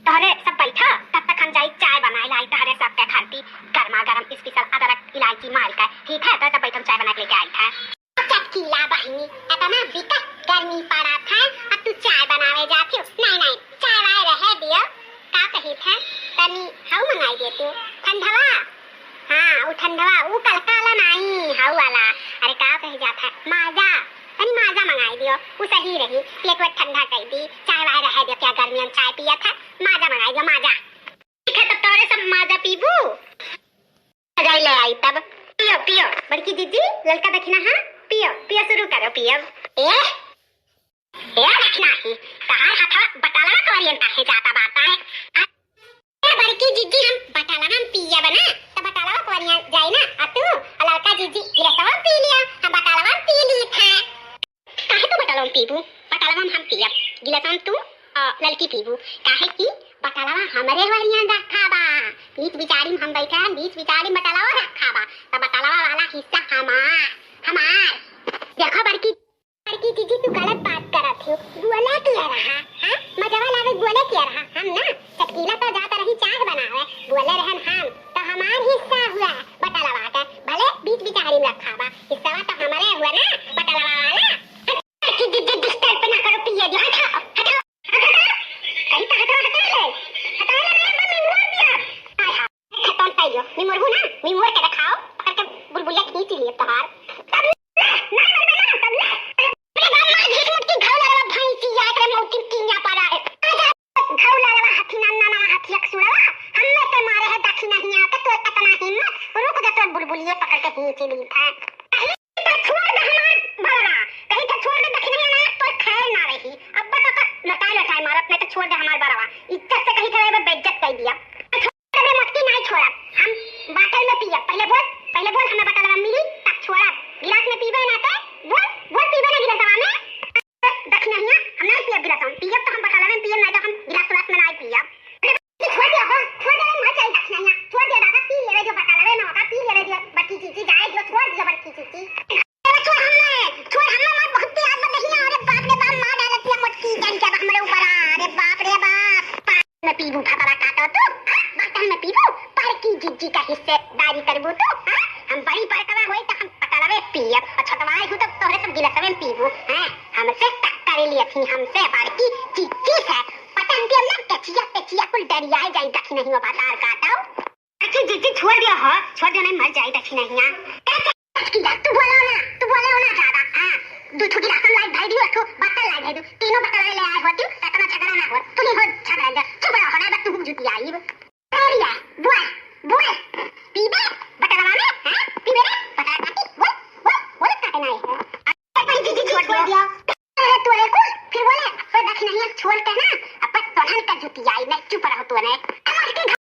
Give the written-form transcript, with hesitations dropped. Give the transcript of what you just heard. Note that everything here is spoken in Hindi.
तोहरे सब बैठा तब तक हम जाई चाय बनाए लाई तोहरे सब के खाती गर्मा गरम स्पेशल अदरक इलायची मार के ठीक है तो सब बैठम चाय बना के लेके आई था। चटकीला बहनी इतना बिका गर्मी पड़ा था अब तू चाय बनावे जाती हो। नहीं चाय वाय रहे दियो का कही था तनी हाउ मंगाई दे तू ठंडवा। हां वो ठंडवा वो कलकाला नहीं हाउ वाला अरे का कही जाता माजा तनी माजा मंगाई दियो वो सही रही पेट वेट ठंडा कर दी। चाय वाय रहे दियो क्या गर्मी में चाय पिया था माजा मंगाई दियो माजा ठीक है तो तोरे सब माजा पीबू जाई ले आई तब पियो पियो बड़की दीदी ललका दक्षिणा हां पियो पियो शुरू करो पियो ए दक्षिणा ही तार हाथा बटाला कोरियन काहे जाता बाता है ए बड़की दीदी हम बटाला हम पिया बना तो बटाला कोरियन जाई ना अतु ललका दीदी गिलासवा पी लिया हम बटाला पी ली था काहे तू बटाला पीबू बटाला हम पिया गिलासवा तू ललकी पीबू काहे की बटाला हमरे वरियन रखा बा बीच बिचारी हम बैठा बीच बिचारी बटाला रखा बा तो बटाला वाला हिस्सा हमार देखो बड़की दीदी तू गलत बात करत हो बोले क्या रहा हां मजवा लावे बोले क्या रहा हम ना चटकीला तो जाता रही चाय बनावे बोले रहन हम तो हमार हिस्सा हुआ बटाला का भले बीच बिचारी में रखा बा हिस्सा तो हमारे हुआ ना बटाला वाला की दीदी डिस्टर्ब ना करो पिए दी हटाओ कहीं तो हटाओ ले मम्मी मोर दिया खतम पाइयो निमरबू ना निमर के खाओ करके बुलबुलिया खींच लिए तहार बुलबुलिए पकड़ के खींच ली था छोड़ दे हमार भरा कहीं तो छोड़ दे दक्षिणा ना तो खैर ना रही अब बता लटाई मारत नहीं तो छोड़ दे हमार बरावा इज्जत से कहीं करे बेइज्जत कर दिया छोड़ दे मत की नहीं छोड़ा हम बाटल में पिया पहले बोल हमें बटल में मिली तब छोड़ा गिलास में पीबे ना ते बोल पीबे ना गिलास में दक्षिणा हम नहीं पिया गिलास में पिया तो हम बटल में पिया नहीं तो हम गिलास में नहीं पिया छोड़ दे मत चाहिए दक्षिणा छोड़ दे दादा पी ले जो बटल में ना होता पी ले जो बच्ची चीची जाए जो छोड़ दिया बच्ची चीची छोड़ हमने मत बहुत याद मत नहीं अरे बाप रे बाप मार डालत है मटकी जान के हमरे ऊपर अरे बाप रे बाप मैं पीबू फटरा काटो तो बटन में पीबू पर की जिज्जी का हिस्सेदारी करबू तो हम बड़ी परकवा होई त हम पटलवे पियब और छटवाई हूं तो तोरे सब गिलास में पीबू हैं हमसे टक्कर लिए थी हमसे बड़की जिज्जी है पटन के ना कचिया कुल डरियाए जाई दखी नहीं हो बाजार काटाओ अच्छी जिज्जी छोड़ दे नहीं मर जाई दखी नहीं तू बोला ना ज्यादा हां दो ठुकी राशन लाई भाई दियो तो बटल लाई दे तीनों बटल ले आए होती इतना झगड़ा ना हो तू नहीं हो झगड़ा जा चुप रहो ना तू जुटी आई अरे बोल पीबे बटल वाले हैं पीबे बटल काटी बोल काटना है अपन जी छोड़ दिया तोरे को फिर बोले तो दक्षिणा छोड़ के ना अपन तोहन का जुटी आई मैं चुप रहो तू ने